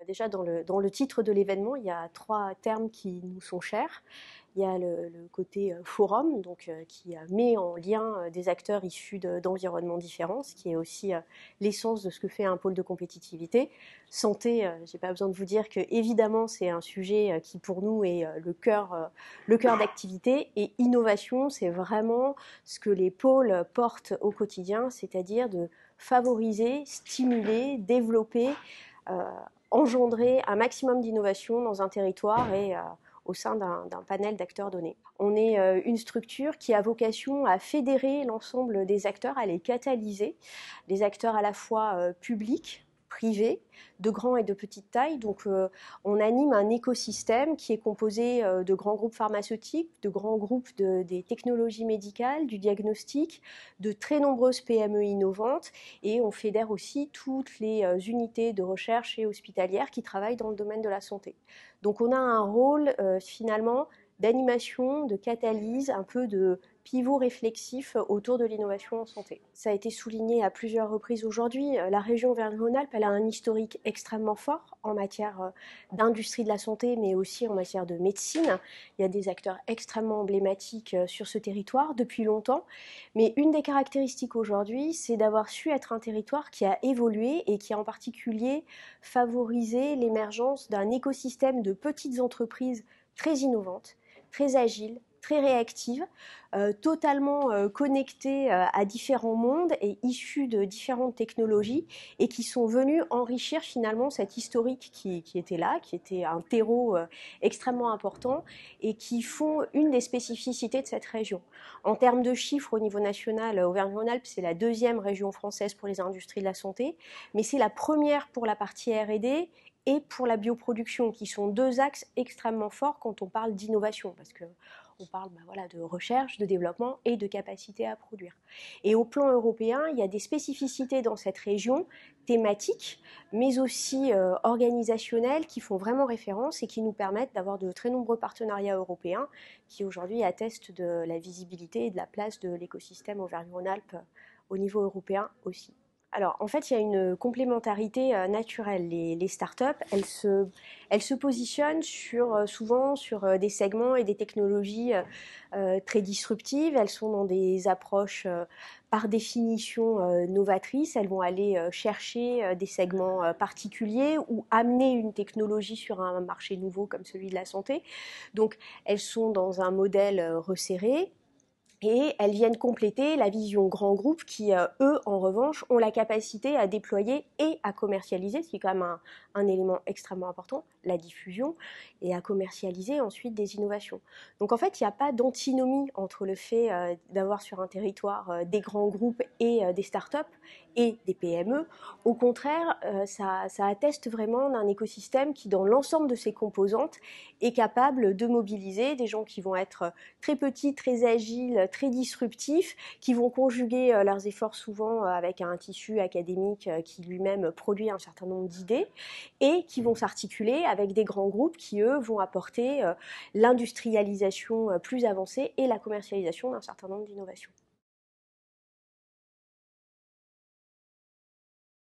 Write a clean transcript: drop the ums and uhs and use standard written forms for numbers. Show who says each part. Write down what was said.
Speaker 1: Déjà, dans le titre de l'événement, il y a 3 termes qui nous sont chers. Il y a le côté forum, donc qui met en lien des acteurs issus d'environnements différents, ce qui est aussi l'essence de ce que fait un pôle de compétitivité. Santé, j'ai pas besoin de vous dire que évidemment c'est un sujet qui pour nous est le cœur d'activité. Et innovation, c'est vraiment ce que les pôles portent au quotidien, c'est-à-dire de favoriser, stimuler, développer, euh, engendrer un maximum d'innovation dans un territoire et au sein d'un panel d'acteurs donnés. On est une structure qui a vocation à fédérer l'ensemble des acteurs, à les catalyser, des acteurs à la fois publics, privés, de grande et de petite taille. Donc on anime un écosystème qui est composé de grands groupes pharmaceutiques, de grands groupes des technologies médicales, du diagnostic, de très nombreuses PME innovantes, et on fédère aussi toutes les unités de recherche et hospitalières qui travaillent dans le domaine de la santé. Donc on a un rôle finalement d'animation, de catalyse, un peu de pivot réflexif autour de l'innovation en santé. Ça a été souligné à plusieurs reprises aujourd'hui. La région Auvergne-Rhône-Alpes, elle a un historique extrêmement fort en matière d'industrie de la santé, mais aussi en matière de médecine. Il y a des acteurs extrêmement emblématiques sur ce territoire depuis longtemps. Mais une des caractéristiques aujourd'hui, c'est d'avoir su être un territoire qui a évolué et qui a en particulier favorisé l'émergence d'un écosystème de petites entreprises très innovantes, très agiles, très réactives, totalement connectées à différents mondes et issues de différentes technologies, et qui sont venues enrichir finalement cet historique qui était là, qui était un terreau extrêmement important, et qui font une des spécificités de cette région. En termes de chiffres au niveau national, Auvergne-Rhône-Alpes, c'est la 2e région française pour les industries de la santé, mais c'est la première pour la partie R&D et pour la bioproduction, qui sont 2 axes extrêmement forts quand on parle d'innovation, parce que on parle voilà, de recherche, de développement et de capacité à produire. Et au plan européen, il y a des spécificités dans cette région, thématiques, mais aussi organisationnelles, qui font vraiment référence et qui nous permettent d'avoir de très nombreux partenariats européens qui aujourd'hui attestent de la visibilité et de la place de l'écosystème Auvergne-Rhône-Alpes au niveau européen aussi. Alors, en fait, il y a une complémentarité naturelle. Les startups, elles se positionnent souvent sur des segments et des technologies très disruptives. Elles sont dans des approches par définition novatrices. Elles vont aller chercher des segments particuliers ou amener une technologie sur un marché nouveau comme celui de la santé. Donc, elles sont dans un modèle resserré, et elles viennent compléter la vision grand groupe qui, eux, en revanche, ont la capacité à déployer et à commercialiser, ce qui est quand même un élément extrêmement important, la diffusion, et à commercialiser ensuite des innovations. Donc en fait, il n'y a pas d'antinomie entre le fait d'avoir sur un territoire des grands groupes et des startups et des PME. Au contraire, ça atteste vraiment d'un écosystème qui, dans l'ensemble de ses composantes, est capable de mobiliser des gens qui vont être très petits, très agiles, très disruptifs, qui vont conjuguer leurs efforts souvent avec un tissu académique qui lui-même produit un certain nombre d'idées, et qui vont s'articuler avec des grands groupes qui, eux, vont apporter l'industrialisation plus avancée et la commercialisation d'un certain nombre d'innovations.